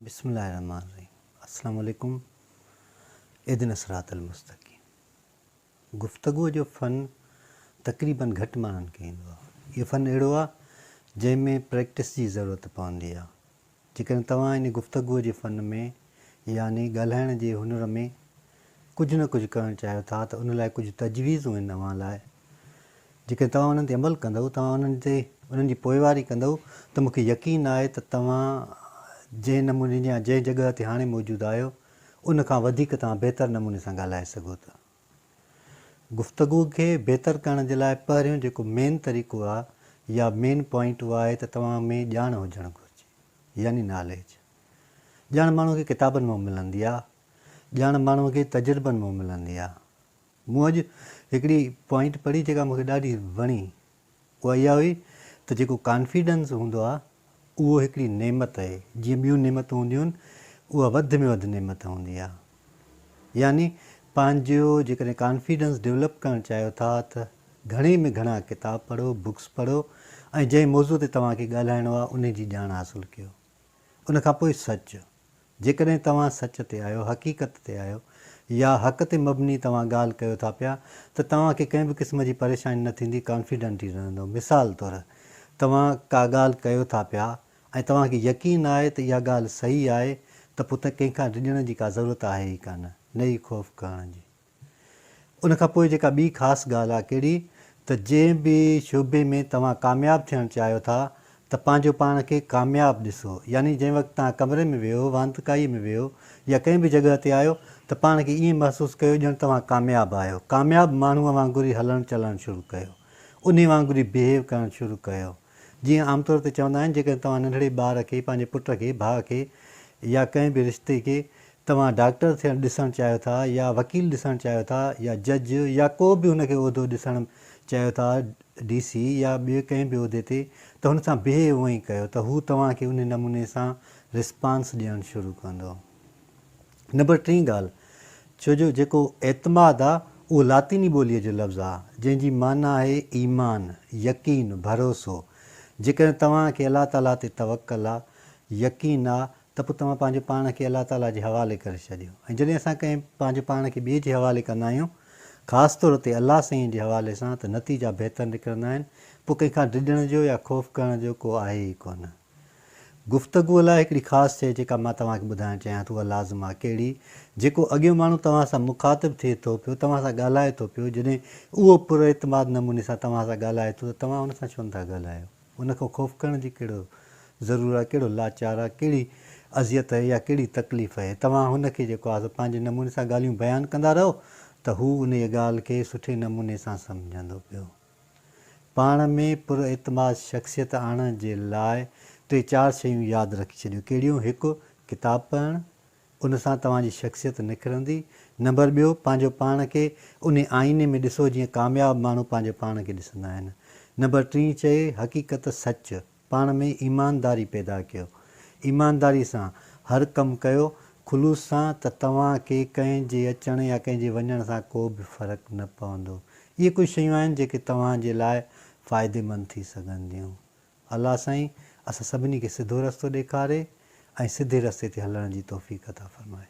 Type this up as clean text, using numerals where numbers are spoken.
बिस्मिल्लाहिर्रहमानिर्रहीम। अस्सलाम वालेकुम। इहदिना सिरातल मुस्तक़ीम। गुफ्तगूअ जो फ़न तक़रीबन घटि माण्हुनि खे ईंदो आहे। इहो फ़न अहिड़ो आहे जंहिंमें प्रैक्टिस जी ज़रूरत पवंदी आहे। जेकॾहिं तव्हां इन गुफ्तगूअ जे फ़न में यानी ॻाल्हाइण जे हुनर में कुझु न कुझु करणु चाहियो था त उन लाइ कुझु तजवीज़ूं आहिनि तव्हां लाइ। जेकॾहिं तव्हां उन्हनि ते अमल कंदव, तव्हां उन्हनि जी पोइवारी कंदव त मूंखे यकीन आहे त तव्हां जंहिं नमूने या जंहिं जॻह ते हाणे मौजूदु आहियो उन खां वधीक तव्हां बहितर नमूने सां ॻाल्हाए सघो था। गुफ़्तगू खे बहितर करण जे लाइ पहिरियों जेको मेन तरीक़ो आहे या मेन पॉइंट उहा आहे त तव्हां में ॼाण हुजणु घुरिजे, यानी नॉलेज। ॼाण माण्हू खे किताबनि मां मिलंदी आहे, ॼाण माण्हूअ खे तजुर्बनि मां मिलंदी आहे। मूं अॼु हिकिड़ी पॉइंट पढ़ी जेका मूंखे ॾाढी वणी। उहा इहा हुई त जेको कॉन्फिडेंस हूंदो आहे उहो हिकिड़ी नेमत आहे। जीअं ॿियूं नेमतूं हूंदियूं आहिनि उहा वधि में वधि नेमत हूंदी आहे। यानी पंहिंजो जेकॾहिं कॉन्फिडेंस डेवलप करणु चाहियो था त घणे में घणा किताब पढ़ो, बुक्स पढ़ो ऐं जंहिं मौज़ूअ ते तव्हांखे ॻाल्हाइणो आहे उन जी ॼाण हासिलु कयो। उन खां पोइ सच। जेकॾहिं तव्हां सच ते आहियो, हक़ीक़त ते आहियो या हक़ ते मबनी तव्हां ॻाल्हि कयो था पिया त तव्हांखे कंहिं बि क़िस्म जी परेशानी न थींदी, कॉन्फिडेंट ई रहंदो। मिसाल तौरु तव्हां का ॻाल्हि कयो था पिया ऐं तव्हांखे यकीन आहे त इहा ॻाल्हि सही आहे त पोइ त कंहिंखां डिॼण जी का ज़रूरत आहे ई कान, न ई ख़ौफ़ करण जी। उन खां पोइ जेका ॿी ख़ासि ॻाल्हि आहे कहिड़ी त जंहिं बि शोबे में तव्हां कामयाबु थियणु चाहियो था त पंहिंजो पाण खे कामयाबु ॾिसो। यानी जंहिं वक़्तु तव्हां कमरे में वियो, वांदकाईअ में वियो या कंहिं बि जॻह ते आहियो त पाण खे ईअं महसूसु कयो ॼण तव्हां कामयाबु आहियो। कामयाबु माण्हूअ वांगुरु ई हलणु चलणु शुरू कयो, उन वांगुरु ई बिहेव करणु शुरू कयो। जीअं आमतौर ते चवंदा आहिनि जेकॾहिं तव्हां नंढड़े ॿार खे, पंहिंजे पुट खे, भाउ खे या कंहिं बि रिश्ते खे तव्हां डॉक्टर थियणु ॾिसणु चाहियो था या वकील ॾिसणु चाहियो था या जज या को बि हुनखे उहिदो ॾिसणु चाहियो था, DC या ॿिए कंहिं बि उहिदे ते, त हुन सां बिहेव हूअं ई कयो त हू तव्हांखे उन नमूने सां रिस्पॉन्स ॾियणु शुरू कंदो। नंबर 3 ॻाल्हि, छो जो जेको एतमाद आहे उहो लातीनी ॿोलीअ जो लफ़्ज़ु आहे जंहिंजी माना आहे ईमान, यकीन, भरोसो। जेकॾहिं तव्हांखे अलाह ताला ते तवकल आहे, यकीन आहे त पोइ तव्हां पंहिंजे पाण खे अलाह ताला जे हवाले करे छॾियो। ऐं जॾहिं असां कंहिं पंहिंजे पाण खे ॿिए जे हवाले कंदा आहियूं, ख़ासि तौर ते अलाह साईं जे हवाले सां, त नतीजा बहितर निकिरंदा आहिनि। पोइ कंहिंखां डिॼण जो या ख़ौफ़ करण जो को आहे ई कोन। गुफ़्तगूअ लाइ हिकिड़ी ख़ासि शइ जेका मां तव्हांखे ॿुधाइणु चाहियां थो उहा लाज़िम आहे कहिड़ी, जेको अॻियो माण्हू तव्हां सां मुखातिबु थिए थो पियो, तव्हां सां ॻाल्हाए थो पियो, जॾहिं उहो पुरएतमाद नमूने सां तव्हां सां ॻाल्हाए थो त तव्हां हुन सां छो नथा ॻाल्हायो। उन खां ख़ौफ़ करण जी कहिड़ो ज़रूरु आहे, कहिड़ो लाचार आहे, कहिड़ी अज़ियत आहे या कहिड़ी तकलीफ़ आहे। तव्हां हुनखे जेको आहे पंहिंजे नमूने सां ॻाल्हियूं बयानु कंदा रहो त हू उन ॻाल्हि खे सुठे नमूने सां सम्झंदो पियो। पाण में पुरएतमाद शख़्सियत आणण जे लाइ 3-4 शयूं यादि रखी छॾियो। कहिड़ियूं? हिकु, किताब पढ़णु, उन सां तव्हांजी शख़्सियत निकिरंदी। नंबर ॿियो, पंहिंजो पाण खे उन आईने में ॾिसो जीअं कामयाबु माण्हू पंहिंजे पाण खे ॾिसंदा आहिनि। नंबर 3 चए हक़ीक़त, सच। पाण में ईमानदारी पैदा कयो। ईमानदारी सां हर कमु कयो, ख़ुलूस सां, त तव्हांखे कंहिंजे अचण या कंहिंजे वञण सां को बि फ़र्क़ु न पवंदो। इहे कुझु शयूं आहिनि जेके तव्हांजे लाइ फ़ाइदेमंद थी सघंदियूं। अलाह साईं असां सभिनी खे सिधो रस्तो ॾेखारे ऐं सिधे रस्ते ते हलण जी तौफ़ीक़ अता फ़रमाए।